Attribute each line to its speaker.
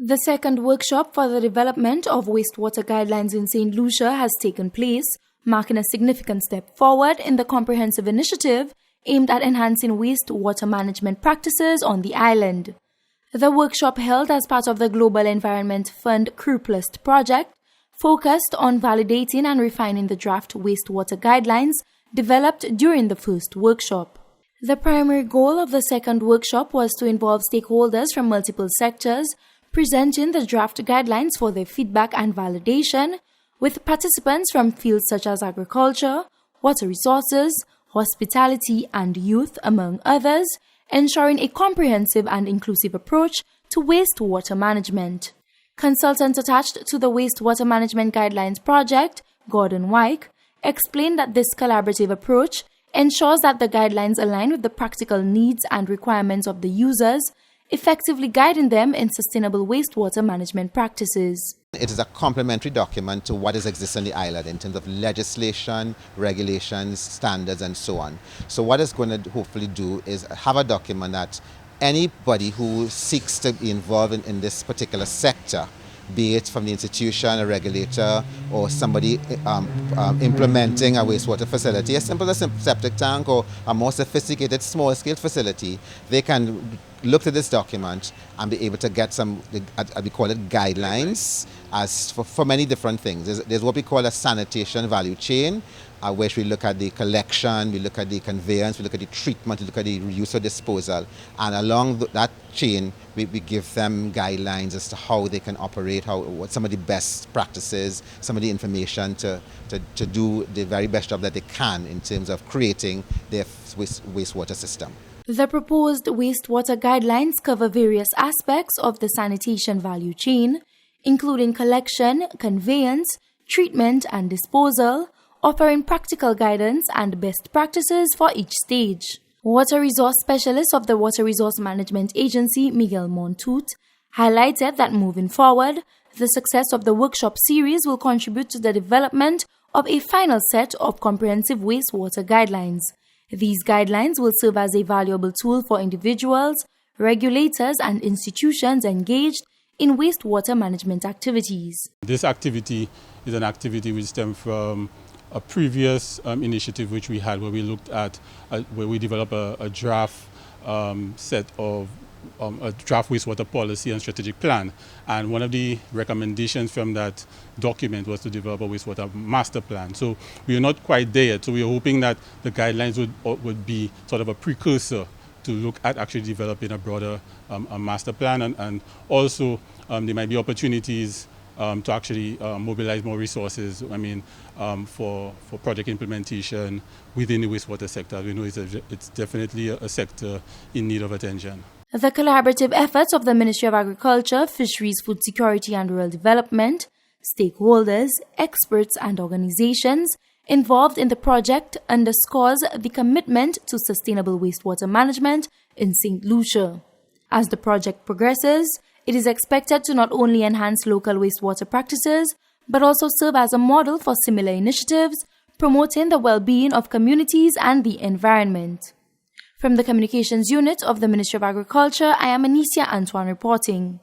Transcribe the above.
Speaker 1: The second workshop for the development of wastewater guidelines in St. Lucia has taken place, marking a significant step forward in the comprehensive initiative aimed at enhancing wastewater management practices on the island. The workshop, held as part of the Global Environment Fund CReW project, focused on validating and refining the draft wastewater guidelines developed during the first workshop. The primary goal of the second workshop was to involve stakeholders from multiple sectors, presenting the draft guidelines for their feedback and validation, with participants from fields such as agriculture, water resources, hospitality, and youth, among others, ensuring a comprehensive and inclusive approach to wastewater management. Consultant attached to the Wastewater Management Guidelines project, Gordon Wyke, explained that this collaborative approach ensures that the guidelines align with the practical needs and requirements of the users, effectively guiding them in sustainable wastewater management practices.
Speaker 2: It is a complementary document to what is existing on the island in terms of legislation, regulations, standards, and so on. So what it's going to hopefully do is have a document that anybody who seeks to be involved in this particular sector, be it from the institution, a regulator, or somebody implementing a wastewater facility, as simple as a septic tank or a more sophisticated small-scale facility, they can look at this document and be able to get some, we call it guidelines, as for many different things. There's what we call a sanitation value chain, which we look at the collection, we look at the conveyance, we look at the treatment, we look at the reuse or disposal. And along that chain, we give them guidelines as to how they can operate, what some of the best practices, some of the information to do the very best job that they can in terms of creating their wastewater system.
Speaker 1: The proposed wastewater guidelines cover various aspects of the sanitation value chain, including collection, conveyance, treatment, and disposal, offering practical guidance and best practices for each stage. Water Resource Specialist of the Water Resource Management Agency, Miguel Montut, highlighted that moving forward, the success of the workshop series will contribute to the development of a final set of comprehensive wastewater guidelines. These guidelines will serve as a valuable tool for individuals, regulators, and institutions engaged in wastewater management activities.
Speaker 3: This activity is an activity which stems from a previous initiative which we had, where we looked at where we developed a draft set of a draft wastewater policy and strategic plan. And one of the recommendations from that document was to develop a wastewater master plan. So we are not quite there yet. So we are hoping that the guidelines would be sort of a precursor to look at actually developing a broader a master plan. And also there might be opportunities to actually mobilize more resources, for project implementation within the wastewater sector. We know it's definitely a sector in need of attention.
Speaker 1: The collaborative efforts of the Ministry of Agriculture, Fisheries, Food Security and Rural Development, stakeholders, experts and organizations involved in the project underscores the commitment to sustainable wastewater management in St. Lucia. As the project progresses, it is expected to not only enhance local wastewater practices, but also serve as a model for similar initiatives, promoting the well-being of communities and the environment. From the Communications Unit of the Ministry of Agriculture, I am Anicia Antoine reporting.